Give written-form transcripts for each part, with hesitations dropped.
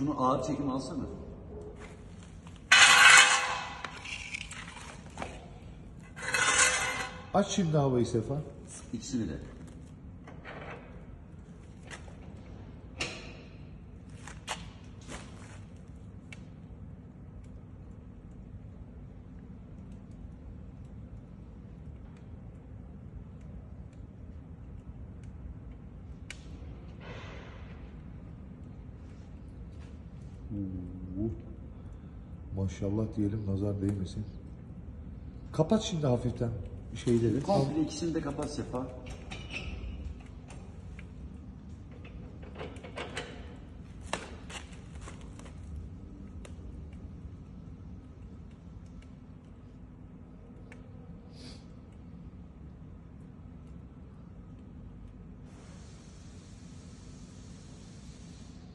Şunu ağır çekim alsana. Aç şimdi havayı Sefa. İkisini de. Maşallah diyelim, nazar değmesin. Kapat şimdi hafiften şeyleri. Komple ikisini de kapat Sefa.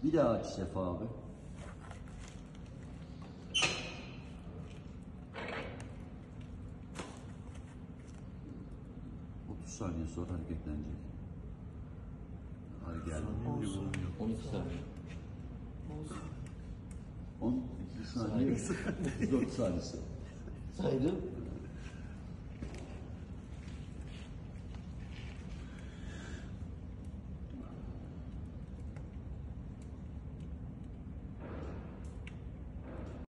Bir daha aç Sefa abi. Saniye sonra hareketlenecek. Hadi geldi. 12 saniye. 12 saniye. 4 saniyesi. Saydım.